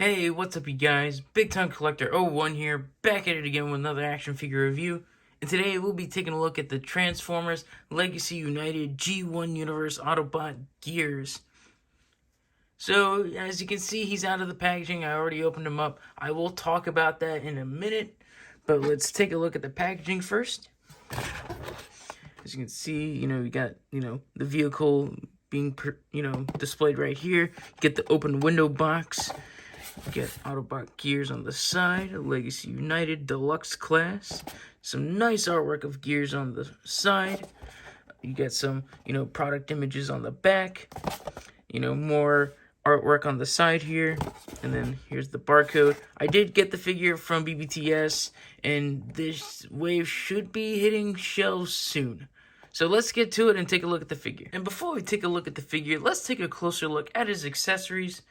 Hey, what's up you guys? Big Time Collector 01 here, back at it again with another action figure review. And today we'll be taking a look at the Transformers Legacy United G1 Universe Autobot Gears. So, as you can see, he's out of the packaging. I already opened him up. I will talk about that in a minute, but let's take a look at the packaging first. As you can see, you got, the vehicle being, displayed right here. You get the open window box. You get Autobot Gears on the side, Legacy United Deluxe Class. Some nice artwork of Gears on the side. You get some, product images on the back. More artwork on the side here. And then here's the barcode. I did get the figure from BBTS, and this wave should be hitting shelves soon. So let's get to it and take a look at the figure. And before we take a look at the figure, let's take a closer look at his accessories.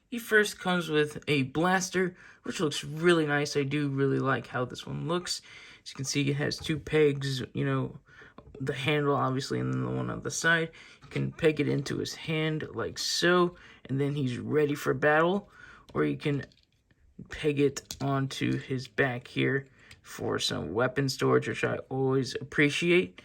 He first comes with a blaster, which looks really nice. I do really like how this one looks. As you can see, it has two pegs, the handle obviously, and then the one on the side. You can peg it into his hand like so, and then he's ready for battle. Or you can peg it onto his back here for some weapon storage, which I always appreciate.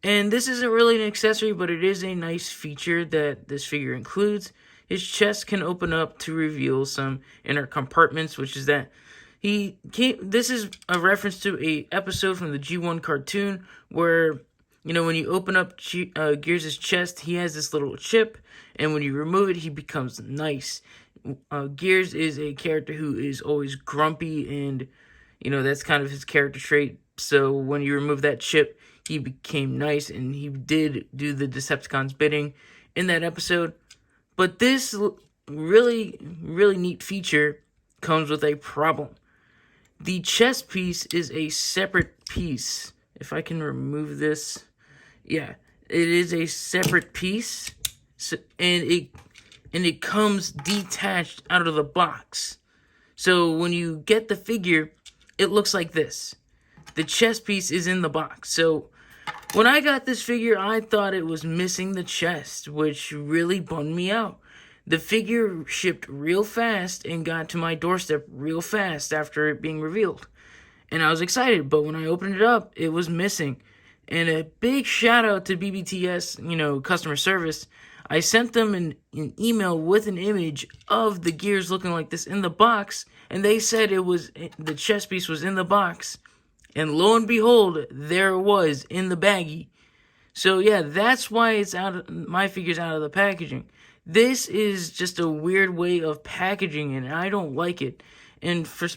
And this isn't really an accessory, but it is a nice feature that this figure includes. His chest can open up to reveal some inner compartments, which is that this is a reference to a episode from the G1 cartoon where, when you open up Gears' chest, he has this little chip, and when you remove it, he becomes nice. Gears is a character who is always grumpy, and, that's kind of his character trait. So when you remove that chip, he became nice, and he did do the Decepticons' bidding in that episode. But this really, really neat feature comes with a problem. The chest piece is a separate piece. If I can remove this. Yeah, it is a separate piece. And it comes detached out of the box. So when you get the figure, it looks like this. The chest piece is in the box. So when I got this figure, I thought it was missing the chest, which really bummed me out. The figure shipped real fast and got to my doorstep real fast after it being revealed. And I was excited, but when I opened it up, it was missing. And a big shout out to BBTS, customer service. I sent them an email with an image of the Gears looking like this in the box, and they said the chest piece was in the box. And lo and behold, there it was in the baggie. So yeah, that's why my figure's out of the packaging. This is just a weird way of packaging, and I don't like it. And for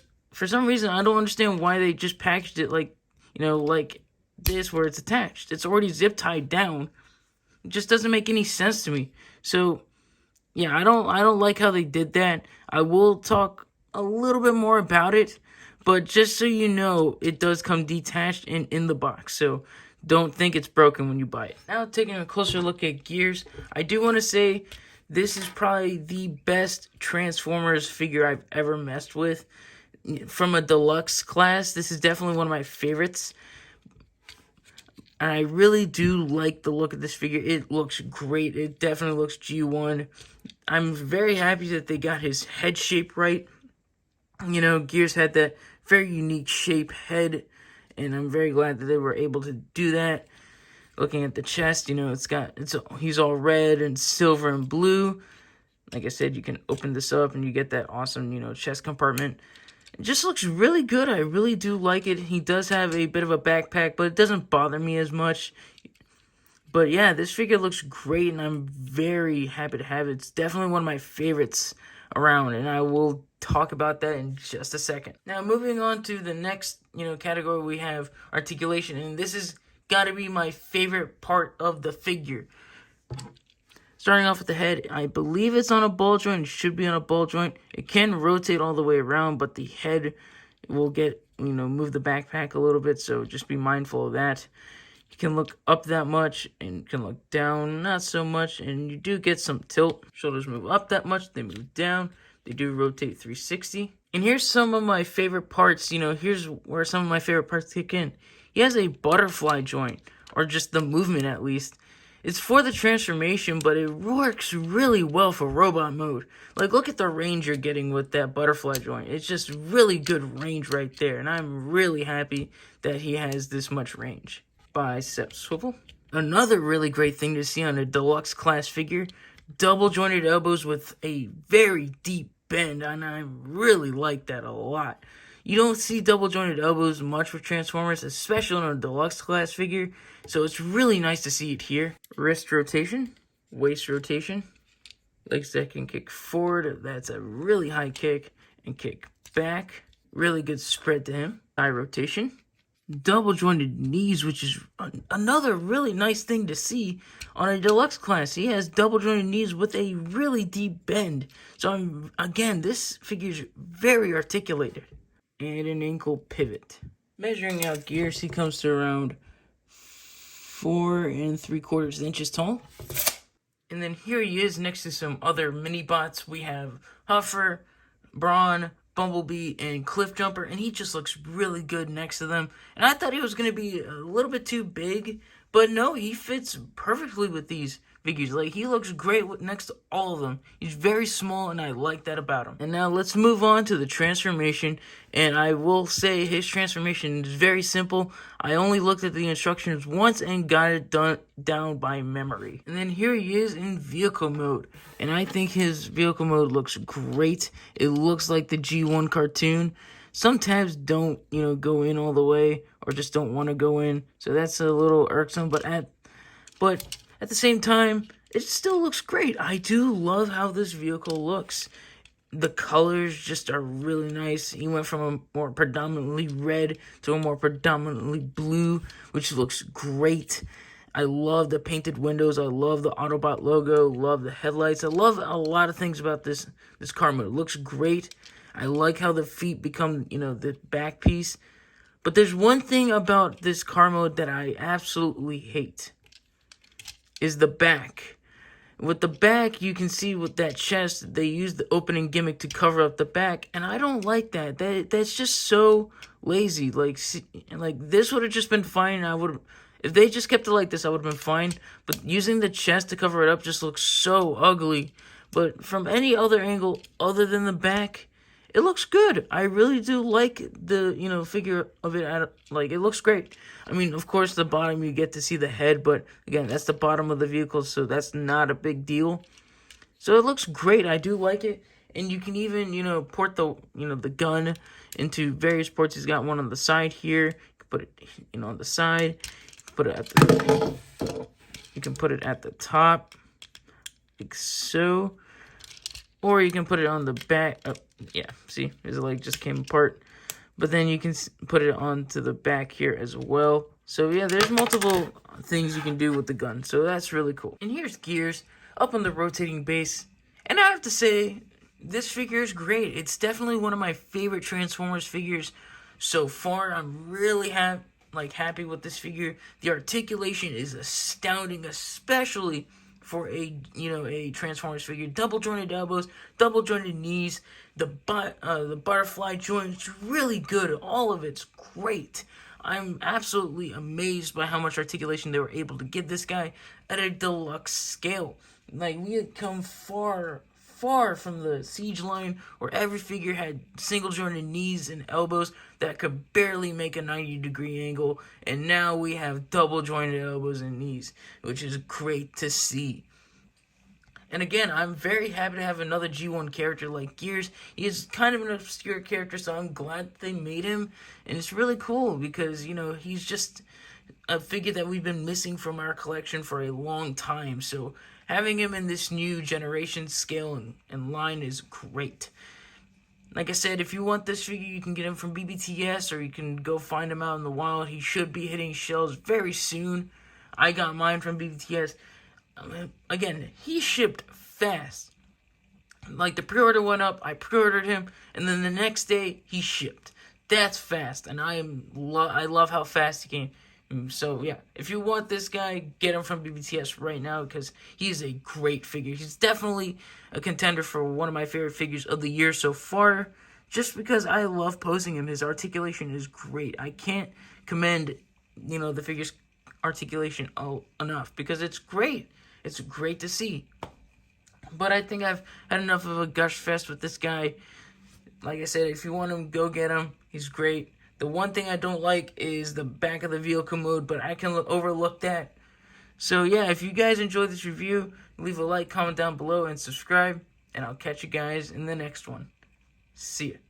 some reason, I don't understand why they just packaged it like this, where it's attached. It's already zip tied down. It just doesn't make any sense to me. So yeah, I don't like how they did that. I will talk a little bit more about it, but just so you know, it does come detached and in the box. So don't think it's broken when you buy it. Now, taking a closer look at Gears, I do want to say this is probably the best Transformers figure I've ever messed with. From a deluxe class, this is definitely one of my favorites. And I really do like the look of this figure. It looks great. It definitely looks G1. I'm very happy that they got his head shape right. Gears had that very unique shape head, and I'm very glad that they were able to do that. Looking at the chest, he's all red and silver and blue. Like I said, you can open this up and you get that awesome, chest compartment. It just looks really good. I really do like it. He does have a bit of a backpack, but it doesn't bother me as much. But yeah, this figure looks great, and I'm very happy to have it. It's definitely one of my favorites around, and I will talk about that in just a second. Now, moving on to the next, category, we have articulation, and this has got to be my favorite part of the figure. Starting off with the head, I believe it's on a ball joint. It should be on a ball joint. It can rotate all the way around, but the head will move the backpack a little bit, so just be mindful of that. You can look up that much, and you can look down not so much, and you do get some tilt. Shoulders move up that much, they move down. They do rotate 360. And here's some of my favorite parts. Here's where some of my favorite parts kick in. He has a butterfly joint, or just the movement at least. It's for the transformation, but it works really well for robot mode. Like, look at the range you're getting with that butterfly joint. It's just really good range right there, and I'm really happy that he has this much range. Bicep swivel. Another really great thing to see on a deluxe class figure, double jointed elbows with a very deep bend, and I really like that a lot. You don't see double jointed elbows much with Transformers, especially on a deluxe class figure, so it's really nice to see it here. Wrist rotation, waist rotation, legs that can kick forward, that's a really high kick, and kick back. Really good spread to him. Thigh rotation. Double jointed knees, which is another really nice thing to see on a deluxe class. He has double jointed knees with a really deep bend. So again, this figure is very articulated. And an ankle pivot. Measuring out gears, he comes to around 4 3/4 inches tall. And then here he is next to some other mini bots. We have Huffer, Brawn, Bumblebee, and Cliffjumper, and he just looks really good next to them. And I thought he was going to be a little bit too big, but no, he fits perfectly with these figures. Like, he looks great next to all of them. He's very small, and I like that about him. And now let's move on to the transformation, and I will say his transformation is very simple. I only looked at the instructions once and got it down by memory. And then here he is in vehicle mode, and I think his vehicle mode looks great. It looks like the G1 cartoon. Some tabs don't, go in all the way, or just don't want to go in, so that's a little irksome, but at the same time, it still looks great. I do love how this vehicle looks. The colors just are really nice. He went from a more predominantly red to a more predominantly blue, which looks great. I love the painted windows. I love the Autobot logo. Love the headlights. I love a lot of things about this car mode. It looks great. I like how the feet become, the back piece. But there's one thing about this car mode that I absolutely hate. Is the back. With the back, you can see with that chest, they use the opening gimmick to cover up the back, and I don't like that. That's just so lazy. Like this would have just been fine. If they just kept it like this, I would have been fine. But using the chest to cover it up just looks so ugly. But from any other angle other than the back, it looks good. I really do like the, figure of it. It looks great. I mean, of course, the bottom, you get to see the head, but again, that's the bottom of the vehicle, so that's not a big deal. So it looks great. I do like it. And you can even, port the gun into various ports. He's got one on the side here. You can put it, on the side. You can put it at the top, like so. Or you can put it on the back. Oh, yeah, see, his leg just came apart. But then you can put it onto the back here as well. So yeah, there's multiple things you can do with the gun. So that's really cool. And here's Gears up on the rotating base. And I have to say, this figure is great. It's definitely one of my favorite Transformers figures so far. I'm really happy with this figure. The articulation is astounding, especially for a Transformers figure. Double jointed elbows, double jointed knees, the butterfly joint is really good. All of it's great. I'm absolutely amazed by how much articulation they were able to give this guy at a deluxe scale. Like, we had come far from the siege line where every figure had single jointed knees and elbows that could barely make a 90-degree angle, and now we have double jointed elbows and knees, which is great to see. And again, I'm very happy to have another G1 character like Gears. He is kind of an obscure character, so I'm glad they made him, and it's really cool because, he's just a figure that we've been missing from our collection for a long time, so having him in this new generation scale and line is great. Like I said, if you want this figure, you can get him from BBTS, or you can go find him out in the wild. He should be hitting shelves very soon. I got mine from BBTS. Again, he shipped fast. Like, the pre-order went up, I pre-ordered him, and then the next day, he shipped. That's fast, and I love how fast he came. So, yeah, if you want this guy, get him from BBTS right now because he's a great figure. He's definitely a contender for one of my favorite figures of the year so far just because I love posing him. His articulation is great. I can't commend, the figure's articulation enough, because it's great. It's great to see. But I think I've had enough of a gush fest with this guy. Like I said, if you want him, go get him. He's great. The one thing I don't like is the back of the vehicle mode, but I can overlook that. So yeah, if you guys enjoyed this review, leave a like, comment down below, and subscribe. And I'll catch you guys in the next one. See ya.